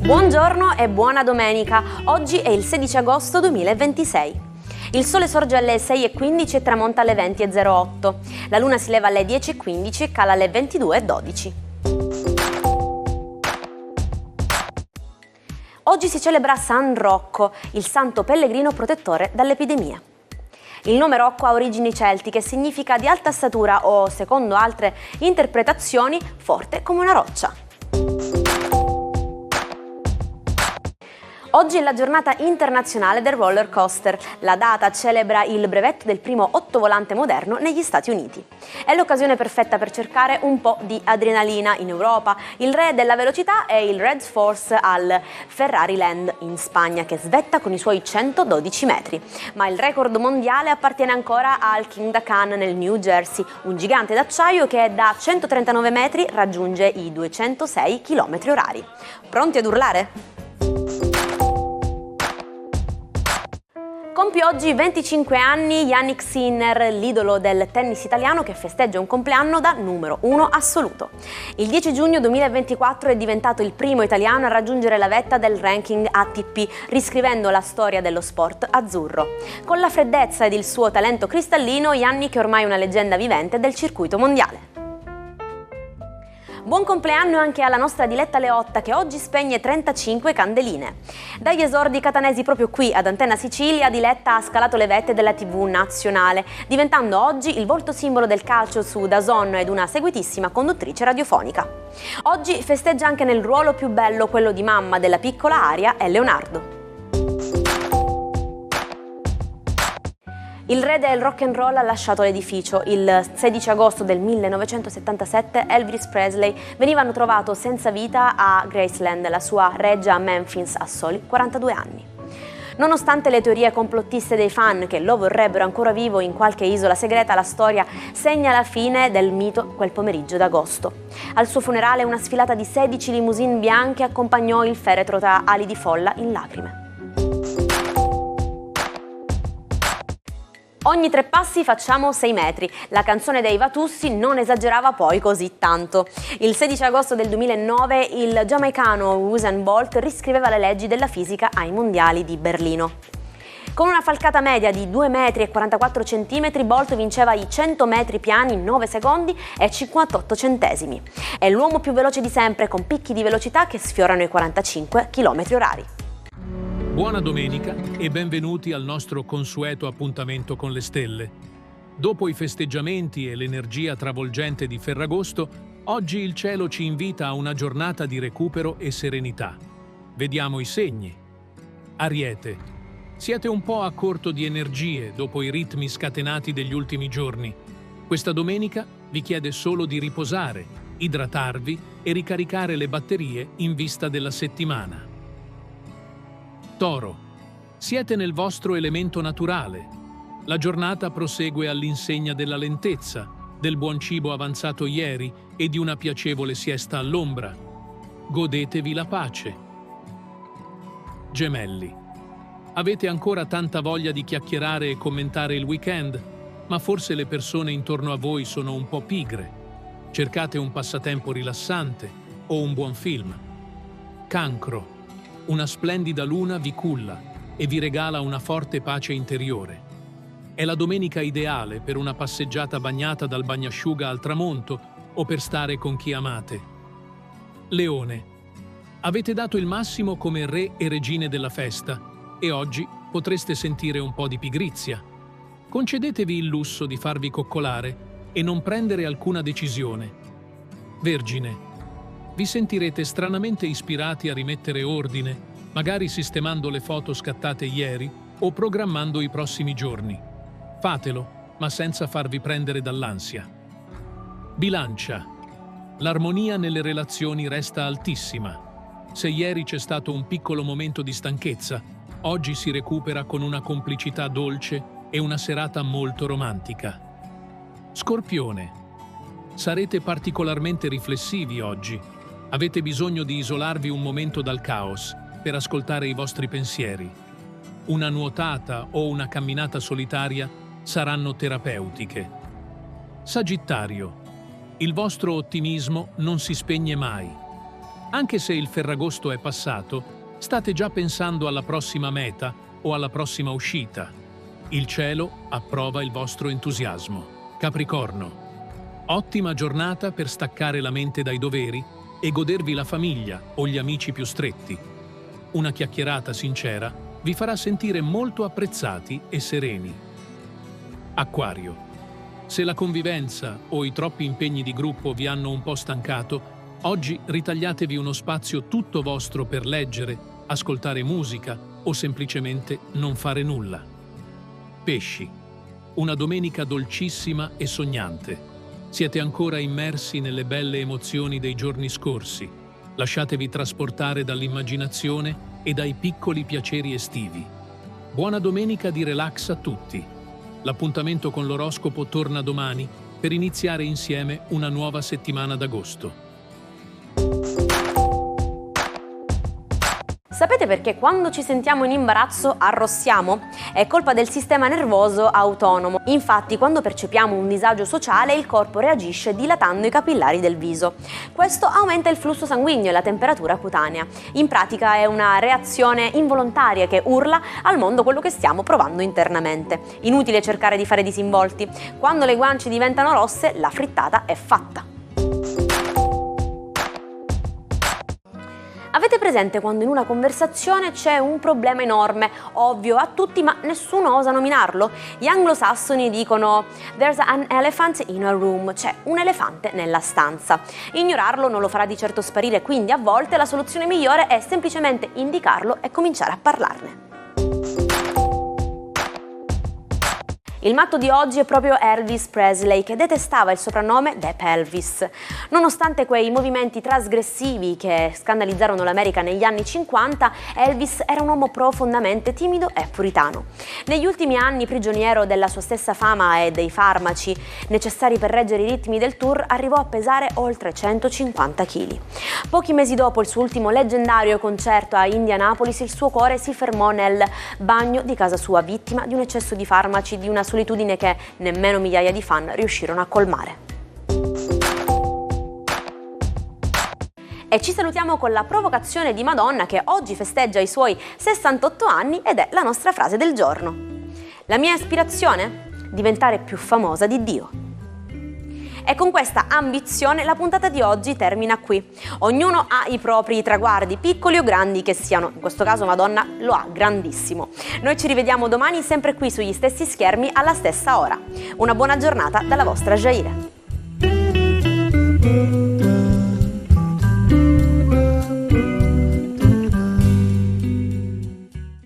Buongiorno e buona domenica. Oggi è il 16 agosto 2026. Il sole sorge alle 6:15 e tramonta alle 20:08. La luna si leva alle 10:15 e cala alle 22:12. Oggi si celebra San Rocco, il santo pellegrino protettore dall'epidemia. Il nome Rocco ha origini celtiche e significa di alta statura o, secondo altre interpretazioni, forte come una roccia. Oggi è la giornata internazionale del roller coaster. La data celebra il brevetto del primo ottovolante moderno negli Stati Uniti. È l'occasione perfetta per cercare un po' di adrenalina in Europa. Il re della velocità è il Red Force al Ferrari Land in Spagna, che svetta con i suoi 112 metri. Ma il record mondiale appartiene ancora al King Da Khan nel New Jersey, un gigante d'acciaio che da 139 metri raggiunge i 206 km/h. Pronti ad urlare? Compie oggi 25 anni Jannik Sinner, l'idolo del tennis italiano che festeggia un compleanno da numero 1 assoluto. Il 10 giugno 2024 è diventato il primo italiano a raggiungere la vetta del ranking ATP, riscrivendo la storia dello sport azzurro. Con la freddezza ed il suo talento cristallino, Jannik è ormai una leggenda vivente del circuito mondiale. Buon compleanno anche alla nostra Diletta Leotta, che oggi spegne 35 candeline. Dagli esordi catanesi proprio qui ad Antenna Sicilia, Diletta ha scalato le vette della TV nazionale, diventando oggi il volto simbolo del calcio su DAZN ed una seguitissima conduttrice radiofonica. Oggi festeggia anche nel ruolo più bello, quello di mamma della piccola Aria e Leonardo. Il re del rock and roll ha lasciato l'edificio. Il 16 agosto del 1977 Elvis Presley veniva trovato senza vita a Graceland, la sua reggia a Memphis, a soli 42 anni. Nonostante le teorie complottiste dei fan che lo vorrebbero ancora vivo in qualche isola segreta, la storia segna la fine del mito quel pomeriggio d'agosto. Al suo funerale una sfilata di 16 limousine bianche accompagnò il feretro tra ali di folla in lacrime. Ogni 3 passi facciamo 6 metri. La canzone dei Vatussi non esagerava poi così tanto. Il 16 agosto del 2009 il giamaicano Usain Bolt riscriveva le leggi della fisica ai mondiali di Berlino. Con una falcata media di 2 metri e 44 centimetri, Bolt vinceva i 100 metri piani in 9 secondi e 58 centesimi. È l'uomo più veloce di sempre, con picchi di velocità che sfiorano i 45 km/h. Buona domenica e benvenuti al nostro consueto appuntamento con le stelle. Dopo i festeggiamenti e l'energia travolgente di Ferragosto, oggi il cielo ci invita a una giornata di recupero e serenità. Vediamo i segni. Ariete. Siete un po' a corto di energie dopo i ritmi scatenati degli ultimi giorni. Questa domenica vi chiede solo di riposare, idratarvi e ricaricare le batterie in vista della settimana. Toro. Siete nel vostro elemento naturale. La giornata prosegue all'insegna della lentezza, del buon cibo avanzato ieri e di una piacevole siesta all'ombra. Godetevi la pace. Gemelli. Avete ancora tanta voglia di chiacchierare e commentare il weekend, ma forse le persone intorno a voi sono un po' pigre. Cercate un passatempo rilassante o un buon film. Cancro. Una splendida luna vi culla e vi regala una forte pace interiore. È la domenica ideale per una passeggiata bagnata dal bagnasciuga al tramonto o per stare con chi amate. Leone. Avete dato il massimo come re e regine della festa e oggi potreste sentire un po' di pigrizia. Concedetevi il lusso di farvi coccolare e non prendere alcuna decisione. Vergine. Vi sentirete stranamente ispirati a rimettere ordine, magari sistemando le foto scattate ieri o programmando i prossimi giorni. Fatelo, ma senza farvi prendere dall'ansia. Bilancia. L'armonia nelle relazioni resta altissima. Se ieri c'è stato un piccolo momento di stanchezza, oggi si recupera con una complicità dolce e una serata molto romantica. Scorpione. Sarete particolarmente riflessivi oggi. Avete bisogno di isolarvi un momento dal caos per ascoltare i vostri pensieri. Una nuotata o una camminata solitaria saranno terapeutiche. Sagittario. Il vostro ottimismo non si spegne mai. Anche se il Ferragosto è passato, state già pensando alla prossima meta o alla prossima uscita. Il cielo approva il vostro entusiasmo. Capricorno. Ottima giornata per staccare la mente dai doveri e godervi la famiglia o gli amici più stretti. Una chiacchierata sincera vi farà sentire molto apprezzati e sereni. Acquario. Se la convivenza o i troppi impegni di gruppo vi hanno un po' stancato, oggi ritagliatevi uno spazio tutto vostro per leggere, ascoltare musica o semplicemente non fare nulla. Pesci. Una domenica dolcissima e sognante. Siete ancora immersi nelle belle emozioni dei giorni scorsi. Lasciatevi trasportare dall'immaginazione e dai piccoli piaceri estivi. Buona domenica di relax a tutti. L'appuntamento con l'oroscopo torna domani per iniziare insieme una nuova settimana d'agosto. Sapete perché quando ci sentiamo in imbarazzo arrossiamo? È colpa del sistema nervoso autonomo. Infatti, quando percepiamo un disagio sociale, il corpo reagisce dilatando i capillari del viso. Questo aumenta il flusso sanguigno e la temperatura cutanea. In pratica è una reazione involontaria che urla al mondo quello che stiamo provando internamente. Inutile cercare di fare disinvolti. Quando le guance diventano rosse, la frittata è fatta. Avete presente quando in una conversazione c'è un problema enorme, ovvio a tutti, ma nessuno osa nominarlo? Gli anglosassoni dicono "There's an elephant in a room", c'è un elefante nella stanza. Ignorarlo non lo farà di certo sparire, quindi a volte la soluzione migliore è semplicemente indicarlo e cominciare a parlarne. Il matto di oggi è proprio Elvis Presley, che detestava il soprannome The Pelvis. Nonostante quei movimenti trasgressivi che scandalizzarono l'America negli anni 50, Elvis era un uomo profondamente timido e puritano. Negli ultimi anni, prigioniero della sua stessa fama e dei farmaci necessari per reggere i ritmi del tour, arrivò a pesare oltre 150 kg. Pochi mesi dopo il suo ultimo leggendario concerto a Indianapolis, il suo cuore si fermò nel bagno di casa sua, vittima di un eccesso di farmaci, di una solitudine che nemmeno migliaia di fan riuscirono a colmare. E ci salutiamo con la provocazione di Madonna, che oggi festeggia i suoi 68 anni ed è la nostra frase del giorno. La mia ispirazione? Diventare più famosa di Dio. E con questa ambizione la puntata di oggi termina qui. Ognuno ha i propri traguardi, piccoli o grandi che siano. In questo caso Madonna lo ha grandissimo. Noi ci rivediamo domani sempre qui sugli stessi schermi alla stessa ora. Una buona giornata dalla vostra Jaira.